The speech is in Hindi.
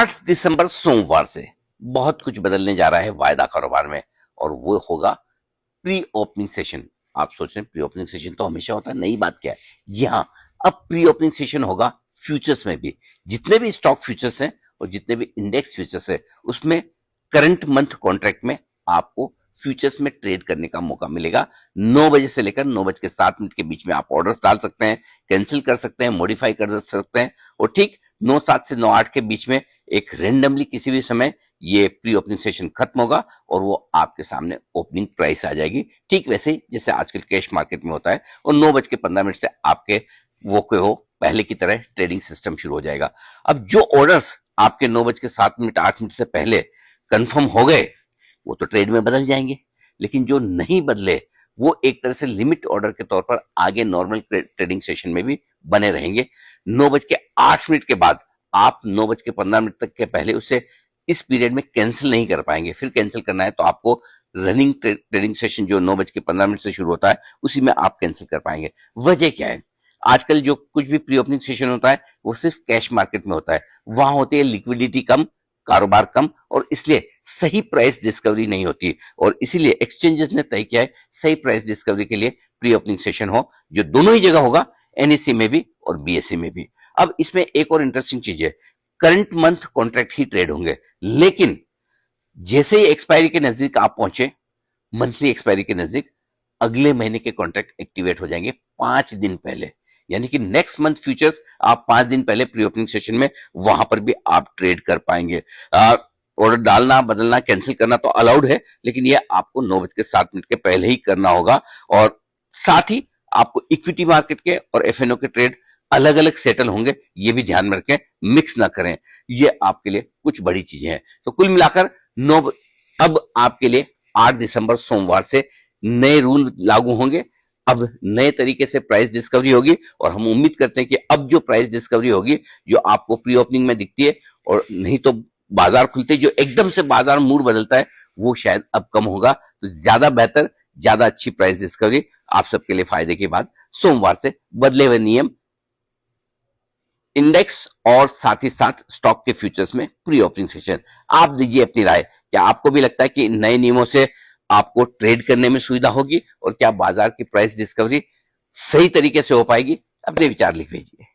8 दिसंबर सोमवार से बहुत कुछ बदलने जा रहा है वायदा कारोबार में, और वो होगा प्री ओपनिंग सेशन। आप सोच रहे हैं प्री ओपनिंग सेशन तो हमेशा होता है, नई बात क्या है? जी हाँ, अब प्री ओपनिंग सेशन होगा फ्यूचर्स में भी। जितने भी स्टॉक फ्यूचर्स हैं और जितने भी इंडेक्स फ्यूचर्स है, उसमें करंट मंथ कॉन्ट्रैक्ट में आपको फ्यूचर्स में ट्रेड करने का मौका मिलेगा। 9 बजे से लेकर 9:07 के बीच में आप ऑर्डर्स डाल सकते हैं, कैंसिल कर सकते हैं, मॉडिफाई कर सकते हैं, और ठीक 9:07 से 9:08 के बीच में एक रेंडमली किसी भी समय ये प्री ओपनिंग सेशन खत्म होगा और वो आपके सामने ओपनिंग प्राइस आ जाएगी, ठीक वैसे ही जैसे आजकल कैश मार्केट में होता है। और 9:15 से आपके वो के हो पहले की तरह ट्रेडिंग सिस्टम शुरू हो जाएगा। अब जो ऑर्डर्स आपके 9:07 8 मिनट से पहले कंफर्म हो गए वो तो ट्रेड में बदल जाएंगे, लेकिन जो नहीं बदले वो एक तरह से लिमिट ऑर्डर के तौर पर आगे नॉर्मल ट्रेडिंग सेशन में भी बने रहेंगे। 9:08 के बाद आप 9:15 तक के पहले उसे इस पीरियड में कैंसिल नहीं कर पाएंगे। फिर कैंसिल करना है तो आपको रनिंग ट्रेडिंग सेशन जो 9:15 से शुरू होता है उसी में आप कैंसिल कर पाएंगे। वजह क्या है? आजकल जो कुछ भी प्री ओपनिंग सेशन होता है वो सिर्फ कैश मार्केट में होता है, वहां होती है लिक्विडिटी कम, कारोबार कम, और इसलिए सही प्राइस डिस्कवरी नहीं होती। और इसीलिए एक्सचेंजेस ने तय किया है सही प्राइस डिस्कवरी के लिए प्री ओपनिंग सेशन हो, जो दोनों ही जगह होगा, एनएससी में भी और बीएससी में भी। अब इसमें एक और इंटरेस्टिंग चीज है, करंट मंथ कॉन्ट्रैक्ट ही ट्रेड होंगे, लेकिन जैसे ही एक्सपायरी के नजदीक आप पहुंचे, मंथली एक्सपायरी के नजदीक, अगले महीने के कॉन्ट्रैक्ट एक्टिवेट हो जाएंगे 5 दिन पहले। यानी कि नेक्स्ट मंथ फ्यूचर्स आप 5 दिन पहले प्री ओपनिंग सेशन में वहां पर भी आप ट्रेड कर पाएंगे। ऑर्डर डालना, बदलना, कैंसिल करना तो अलाउड है, लेकिन ये आपको 9:07 के पहले ही करना होगा। और साथ ही आपको इक्विटी मार्केट के और एफएनओ के ट्रेड अलग अलग सेटल होंगे, ये भी ध्यान में रखें, मिक्स ना करें। ये आपके लिए कुछ बड़ी चीजें हैं। तो कुल मिलाकर अब आपके लिए 8 दिसंबर सोमवार से नए रूल लागू होंगे। अब नए तरीके से प्राइस डिस्कवरी होगी, और हम उम्मीद करते हैं कि अब जो प्राइस डिस्कवरी होगी, जो आपको प्री ओपनिंग में दिखती है और नहीं तो बाजार खुलते जो एकदम से बाजार मूड बदलता है, वो शायद अब कम होगा। तो ज्यादा बेहतर, ज्यादा अच्छी प्राइस डिस्कवरी आप सबके लिए फायदे की बात। सोमवार से बदले हुए नियम इंडेक्स और साथ ही साथ स्टॉक के फ्यूचर्स में प्री ओपनिंग सेशन। आप दीजिए अपनी राय, क्या आपको भी लगता है कि नए नियमों से आपको ट्रेड करने में सुविधा होगी, और क्या बाजार की प्राइस डिस्कवरी सही तरीके से हो पाएगी? अपने विचार लिख भेजिए।